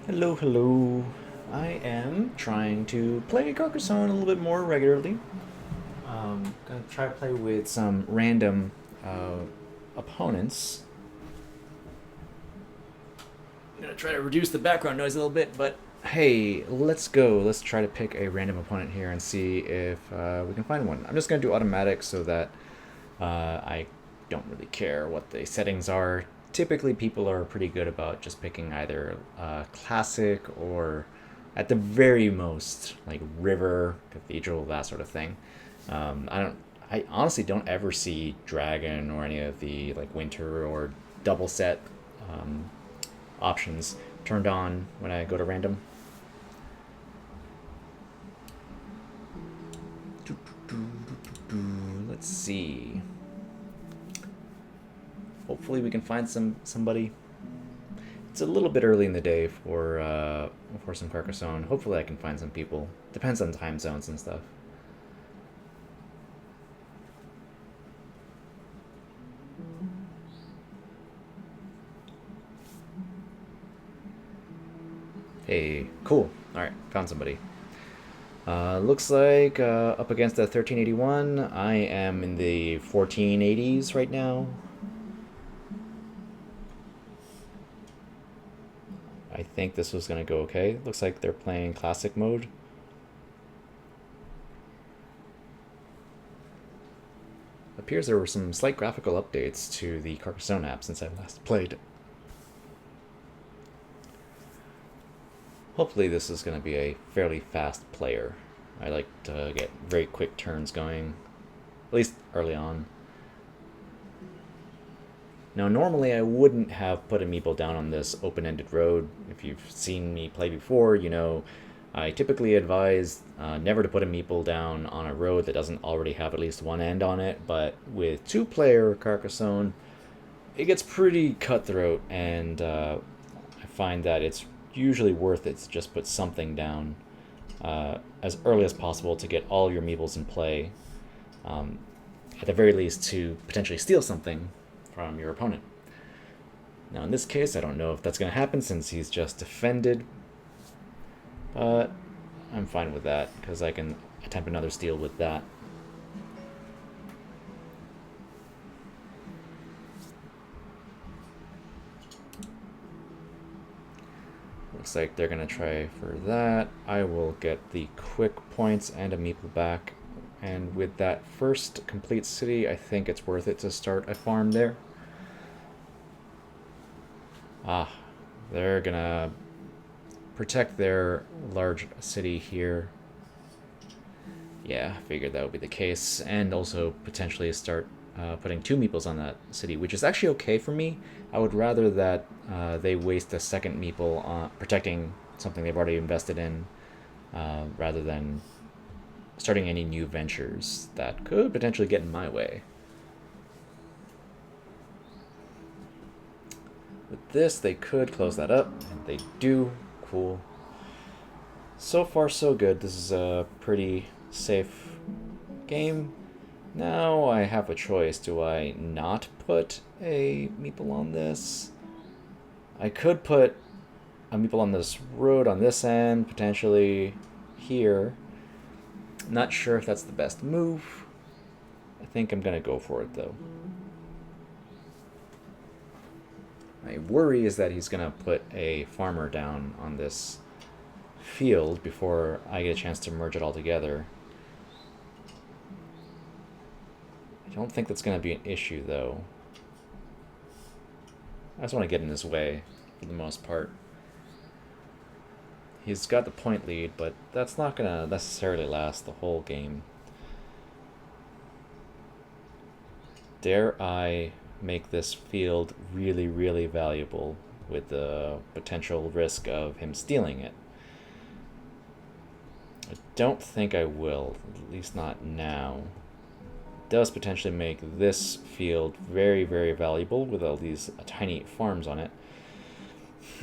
Hello, hello. I am trying to play Carcassonne a little bit more regularly. Gonna try to play with some random opponents. I'm gonna try to reduce the background noise a little bit, but hey, let's go. Let's try to pick a random opponent here and see if we can find one. I'm just gonna do automatic so that I don't really care what the settings are. Typically, people are pretty good about just picking either classic or, at the very most, like river, cathedral, that sort of thing. I don't. I honestly don't ever see dragon or any of the like winter or double set um, options turned on when I go to random. Let's see. Hopefully we can find somebody. It's a little bit early in the day for some Carcassonne. Hopefully I can find some people. Depends on time zones and stuff. Hey, cool. All right, found somebody. Looks like up against the 1381, I am in the 1480s right now. I think this was gonna go okay. Looks like they're playing classic mode. Appears there were some slight graphical updates to the Carcassonne app since I last played. Hopefully this is going to be a fairly fast player. I like to get very quick turns going, at least early on. Now normally I wouldn't have put a meeple down on this open-ended road. If you've seen me play before, you know I typically advise never to put a meeple down on a road that doesn't already have at least one end on it, but with two-player Carcassonne, it gets pretty cutthroat, and I find that it's usually worth it to just put something down as early as possible to get all your meeples in play. At the very least, to potentially steal something from your opponent. Now, in this case, I don't know if that's going to happen since he's just defended, but I'm fine with that because I can attempt another steal with that. Looks like they're going to try for that. I will get the quick points and a meeple back. And with that first complete city, I think it's worth it to start a farm there. Ah, they're going to protect their large city here. Yeah, I figured that would be the case. And also potentially start putting two meeples on that city, which is actually okay for me. I would rather that they waste a second meeple on protecting something they've already invested in, rather than starting any new ventures that could potentially get in my way. With this, they could close that up, and they do. Cool. So far, so good. This is a pretty safe game. Now I have a choice. Do I not put a meeple on this? I could put a meeple on this road on this end, potentially here. Not sure if that's the best move. I think I'm gonna go for it though. My worry is that he's gonna put a farmer down on this field before I get a chance to merge it all together. I don't think that's going to be an issue, though. I just want to get in his way, for the most part. He's got the point lead, but that's not going to necessarily last the whole game. Dare I make this field really, really valuable with the potential risk of him stealing it? I don't think I will, at least not now. Does potentially make this field very, very valuable with all these tiny farms on it.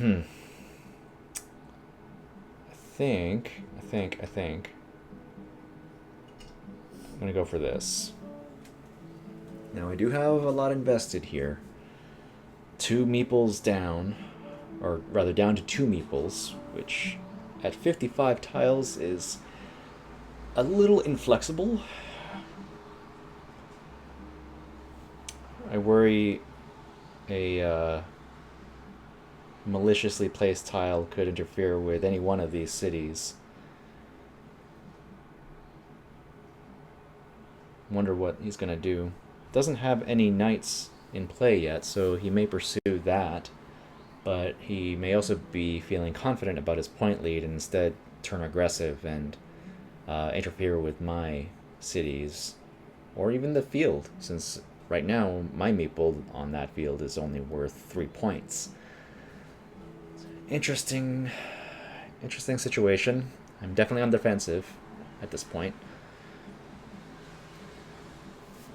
I think I'm gonna go for this. Now I do have a lot invested here. Two meeples down. or rather down to 2 meeples, which at 55 tiles is a little inflexible. I worry a maliciously placed tile could interfere with any one of these cities. Wonder what he's gonna do. Doesn't have any knights in play yet, so he may pursue that, but he may also be feeling confident about his point lead and instead turn aggressive and interfere with my cities, or even the field, since right now my meeple on that field is only worth 3 points. Interesting situation. I'm definitely on defensive at this point.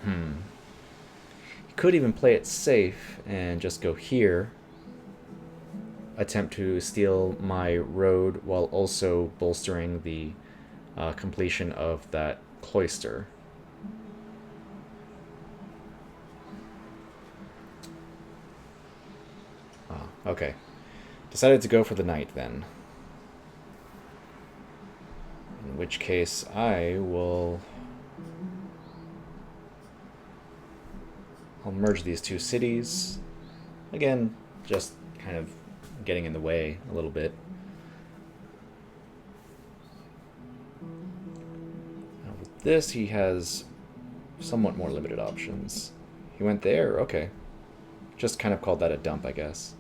He could even play it safe and just go here, attempt to steal my road while also bolstering the completion of that cloister. Okay. Decided to go for the knight then. In which case I'll merge these 2 cities. Again, just kind of getting in the way a little bit. Now with this, he has somewhat more limited options. He went there, okay. Just kind of called that a dump, I guess.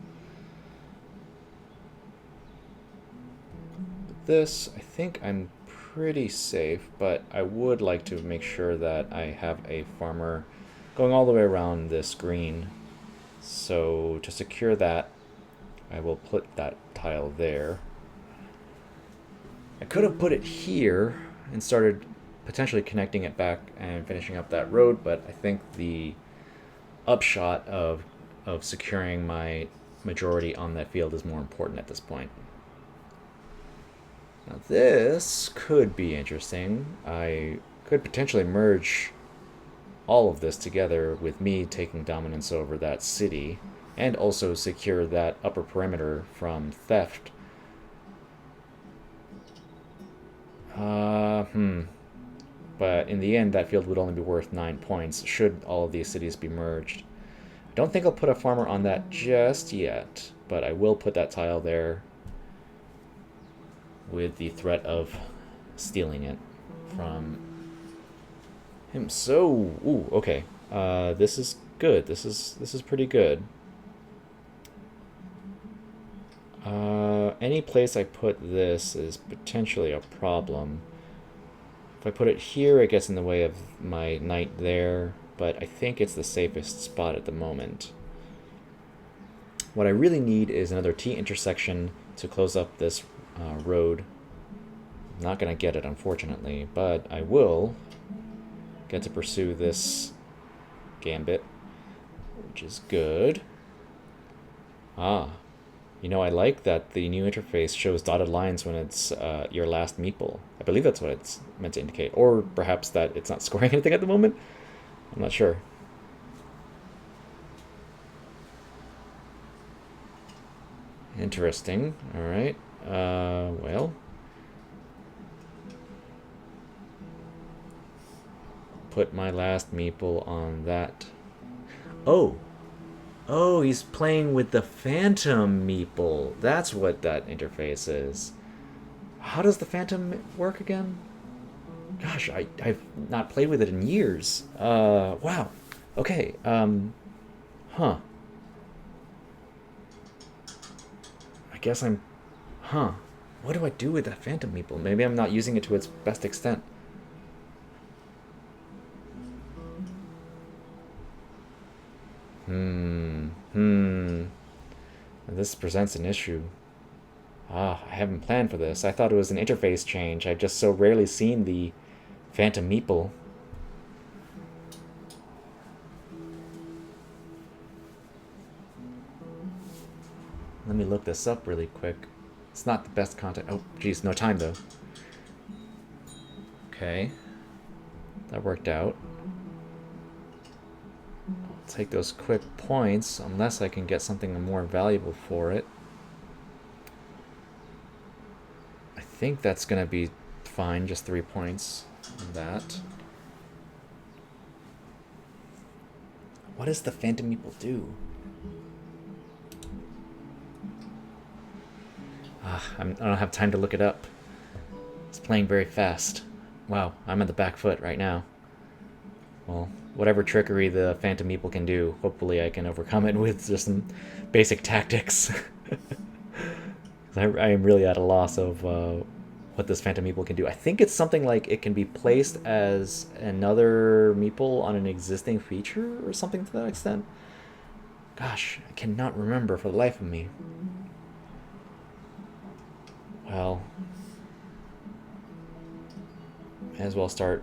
With this, I think I'm pretty safe, but I would like to make sure that I have a farmer going all the way around this green. So to secure that, I will put that tile there. I could have put it here and started potentially connecting it back and finishing up that road, but I think the upshot of securing my majority on that field is more important at this point. Now this could be interesting. I could potentially merge all of this together with me taking dominance over that city and also secure that upper perimeter from theft. But in the end, that field would only be worth 9 points should all of these cities be merged. I don't think I'll put a farmer on that just yet, but I will put that tile there with the threat of stealing it from him. So, ooh, okay. This is good. This is pretty good. Any place I put this is potentially a problem. If I put it here, it gets in the way of my knight there, but I think it's the safest spot at the moment. What I really need is another T intersection to close up this road. I'm not going to get it, unfortunately, but I will get to pursue this gambit, which is good. You know, I like that the new interface shows dotted lines when it's your last meeple. I believe that's what it's meant to indicate. Or perhaps that it's not scoring anything at the moment. I'm not sure. Interesting. Alright. Well. Put my last meeple on that. Oh! Oh, he's playing with the Phantom meeple. That's what that interface is. How does the Phantom work again? Gosh, I've not played with it in years. Wow. Okay, huh. I guess I'm... Huh. What do I do with that Phantom meeple? Maybe I'm not using it to its best extent. This presents an issue. I haven't planned for this. I thought it was an interface change. I've just so rarely seen the Phantom meeple. Let me look this up really quick. It's not the best content. Oh, geez, no time though. Okay. That worked out. Take those quick points unless I can get something more valuable for it. think that's gonna be fine, just 3 points on that. What does the Phantom Meeple do? I don't have time to look it up. It's playing very fast. Wow, I'm at the back foot right now. Well, whatever trickery the Phantom Meeple can do, hopefully I can overcome it with just some basic tactics. I am really at a loss of what this Phantom Meeple can do. I think it's something like it can be placed as another Meeple on an existing feature or something to that extent. Gosh, I cannot remember for the life of me. Well, may as well start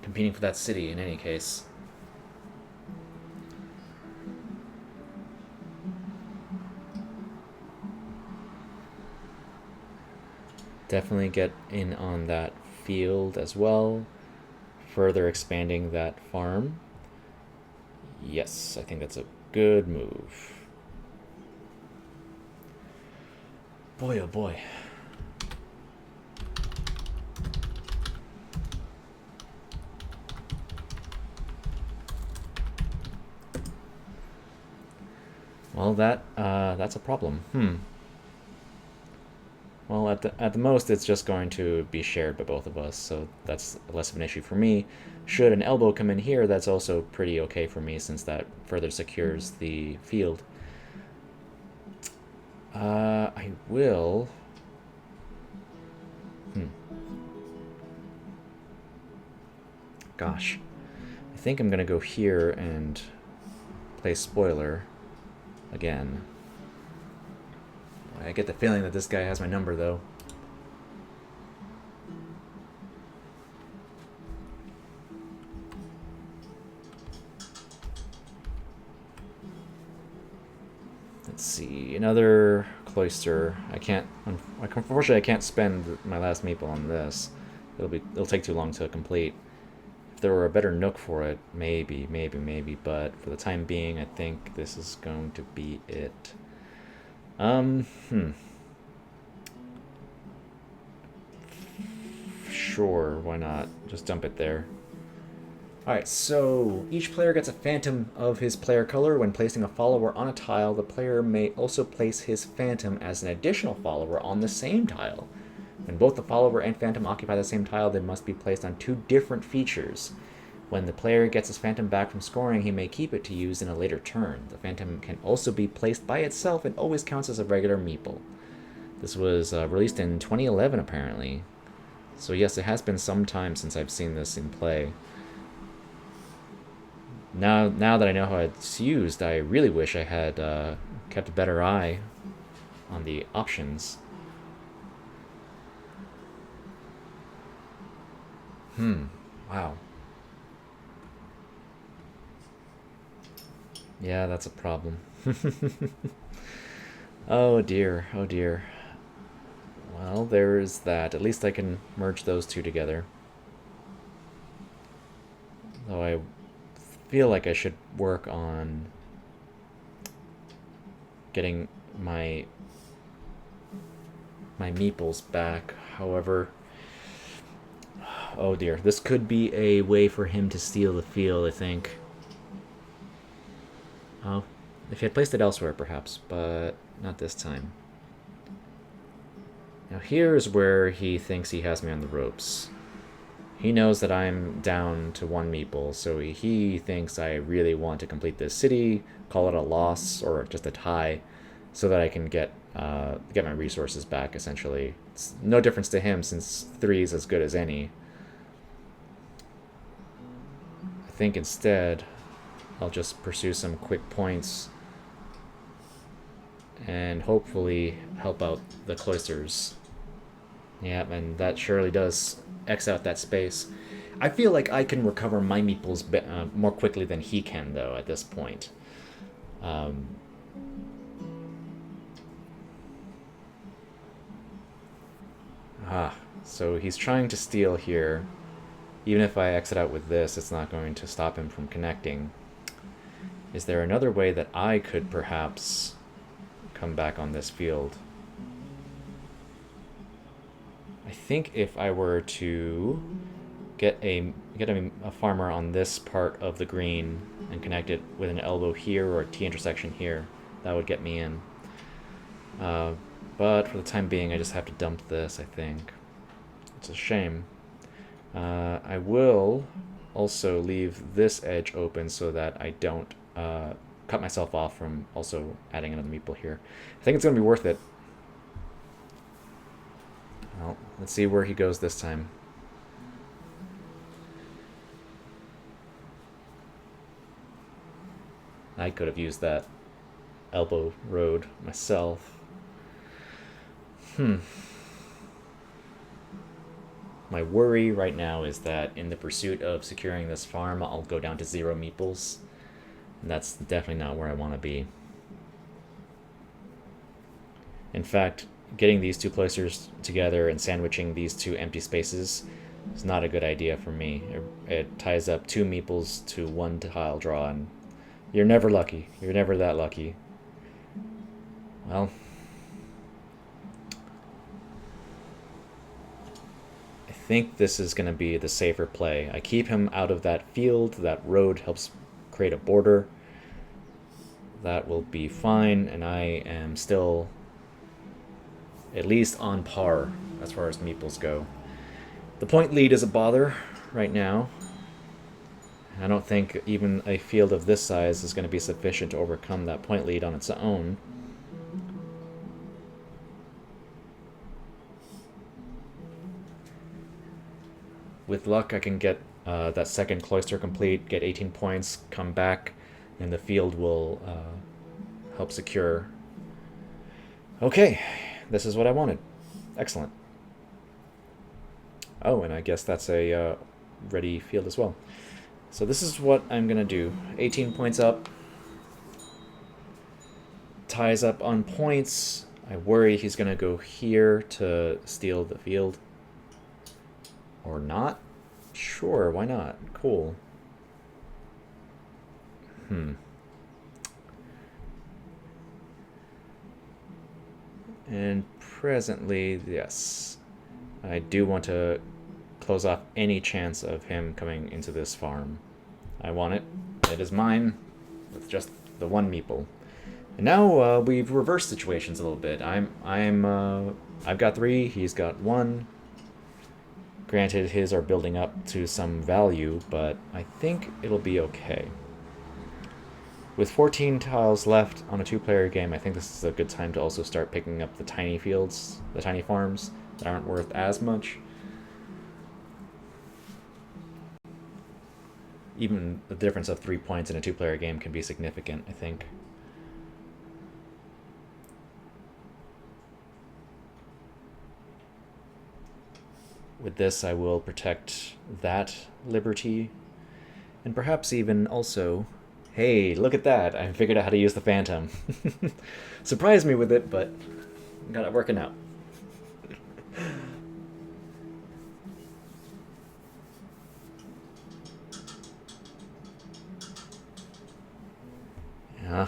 competing for that city in any case. Definitely get in on that field as well, further expanding that farm. Yes, I think that's a good move. Boy, oh boy. Well, that's a problem. Well, at the most, it's just going to be shared by both of us, so that's less of an issue for me. Should an elbow come in here, that's also pretty okay for me, since that further secures the field. I will... Gosh. I think I'm gonna go here and play spoiler again. I get the feeling that this guy has my number, though. Let's see, another cloister. Unfortunately, I can't spend my last meeple on this. It'll take too long to complete. If there were a better nook for it, maybe, but for the time being, I think this is going to be it. Sure, why not? Just dump it there. Alright, so each player gets a phantom of his player color. When placing a follower on a tile, the player may also place his phantom as an additional follower on the same tile. When both the follower and phantom occupy the same tile, they must be placed on 2 different features. When the player gets his phantom back from scoring, he may keep it to use in a later turn. The phantom can also be placed by itself and always counts as a regular meeple. This was released in 2011, apparently. So yes, it has been some time since I've seen this in play. Now that I know how it's used, I really wish I had kept a better eye on the options. Wow. Yeah, that's a problem. Oh dear, oh dear. Well, there's that. At least I can merge those two together. Though I feel like I should work on getting my meeples back. However, oh dear, this could be a way for him to steal the field, I think. Oh, if he had placed it elsewhere, perhaps, but not this time. Now here's where he thinks he has me on the ropes. He knows that I'm down to 1 meeple, so he thinks I really want to complete this city, call it a loss or just a tie, so that I can get my resources back, essentially. It's no difference to him, since 3 is as good as any. I think instead I'll just pursue some quick points and hopefully help out the cloisters. Yeah, and that surely does X out that space. I feel like I can recover my meeples more quickly than he can, though, at this point. So he's trying to steal here. Even if I exit out with this, it's not going to stop him from connecting. Is there another way that I could perhaps come back on this field? I think if I were to get a farmer on this part of the green and connect it with an elbow here or a T intersection here, that would get me in. Uh, but for the time being, I just have to dump this, I think. It's a shame. I will also leave this edge open so that I don't cut myself off from also adding another meeple here. I think it's going to be worth it. Well, let's see where he goes this time. I could have used that elbow road myself. My worry right now is that in the pursuit of securing this farm, I'll go down to 0 meeples. And that's definitely not where I want to be. In fact, getting these two placers together and sandwiching these two empty spaces is not a good idea for me. It ties up 2 meeples to 1 tile draw, and you're never lucky. You're never that lucky. Well, I think this is going to be the safer play. I keep him out of that field. That road helps create a border. That will be fine, and I am still at least on par as far as meeples go. The point lead is a bother right now. I don't think even a field of this size is going to be sufficient to overcome that point lead on its own. With luck, I can get that second cloister complete, get 18 points, come back, and the field will help secure. Okay, this is what I wanted. Excellent. Oh, and I guess that's a ready field as well. So this is what I'm going to do. 18 points up. Ties up on points. I worry he's going to go here to steal the field. Or not? Sure, why not? Cool. And presently, yes, I do want to close off any chance of him coming into this farm. I want it. It is mine with just the 1 meeple. And now we've reversed situations a little bit. I've got 3. He's got 1. Granted, his are building up to some value, but I think it'll be okay. With 14 tiles left on a 2-player game, I think this is a good time to also start picking up the tiny fields, the tiny farms that aren't worth as much. Even the difference of 3 points in a 2-player game can be significant, I think. With this, I will protect that liberty, and perhaps even also... Hey, look at that! I figured out how to use the Phantom. Surprised me with it, but got it working out.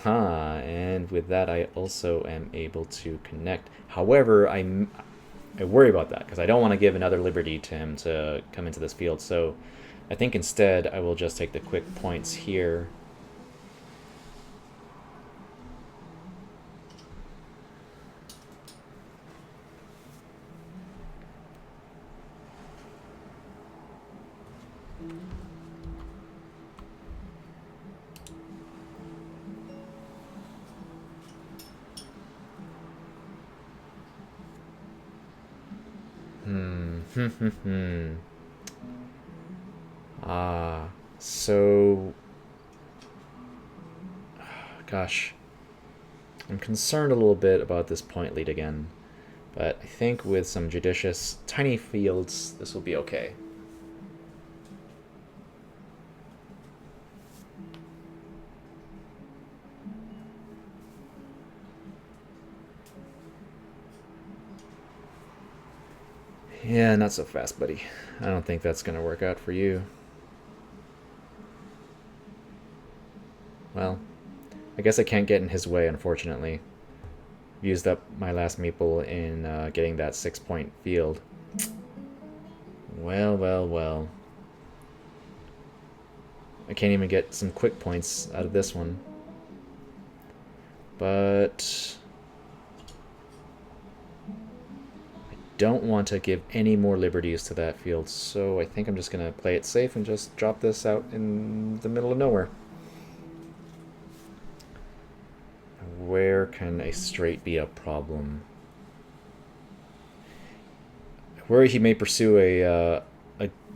And with that, I also am able to connect. However, I worry about that, because I don't want to give another liberty to him to come into this field, so I think instead I will just take the quick points here. So... Gosh. I'm concerned a little bit about this point lead again. But I think with some judicious tiny fields, this will be okay. Yeah, not so fast, buddy. I don't think that's going to work out for you. Well, I guess I can't get in his way, unfortunately. Used up my last meeple in getting that 6-point field. Well, well, well. I can't even get some quick points out of this one. But I don't want to give any more liberties to that field, so I think I'm just going to play it safe and just drop this out in the middle of nowhere. Where can a straight be a problem? Where he may pursue a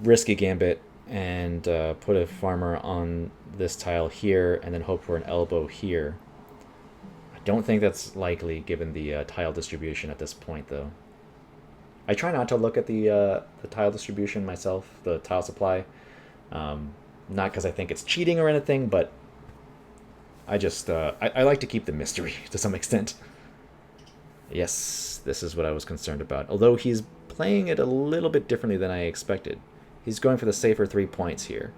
risky gambit and put a farmer on this tile here and then hope for an elbow here. I don't think that's likely given the tile distribution at this point, though. I try not to look at the tile distribution myself, the tile supply. Not because I think it's cheating or anything, but I just I like to keep the mystery to some extent. Yes, this is what I was concerned about. Although he's playing it a little bit differently than I expected. He's going for the safer 3 points here.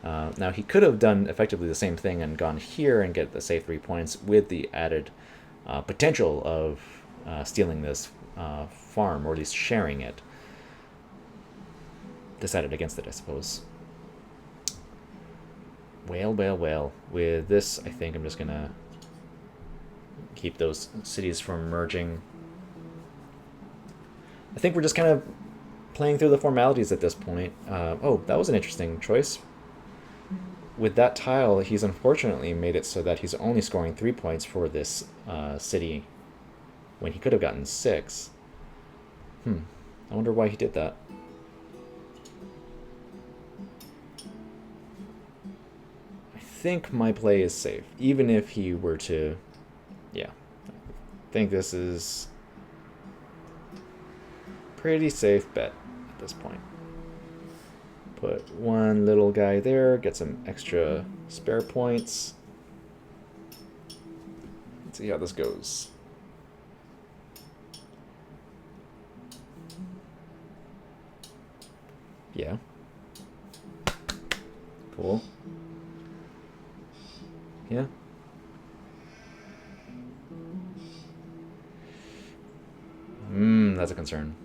Now, he could have done effectively the same thing and gone here and get the safe 3 points with the added potential of stealing this farm, or at least sharing it. Decided against it, I suppose. Well, well, well. With this, I think I'm just going to keep those cities from merging. I think we're just kind of playing through the formalities at this point. Oh, that was an interesting choice. With that tile, he's unfortunately made it so that he's only scoring 3 points for this city when he could have gotten 6. I wonder why he did that. I think my play is safe, even if he were to... Yeah, I think this is pretty safe bet at this point. Put one little guy there, get some extra spare points. Let's see how this goes. Yeah. Cool. Yeah. That's a concern.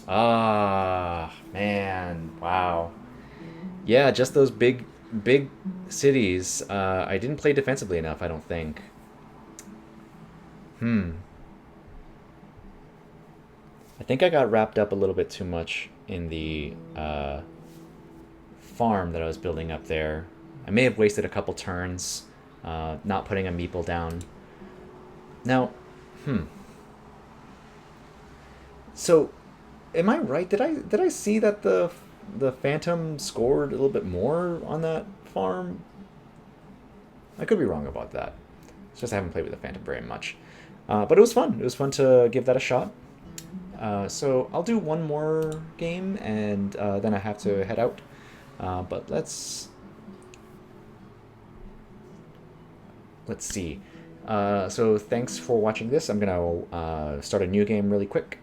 Ah, man. Wow. Yeah, just those big cities. I didn't play defensively enough, I don't think. I think I got wrapped up a little bit too much in the farm that I was building up there. I may have wasted a couple turns not putting a meeple down. Now, so, am I right? Did I see that the Phantom scored a little bit more on that farm? I could be wrong about that. It's just I haven't played with the Phantom very much. But it was fun. It was fun to give that a shot. So I'll do one more game, and then I have to head out. But let's see. So thanks for watching this. I'm gonna start a new game really quick.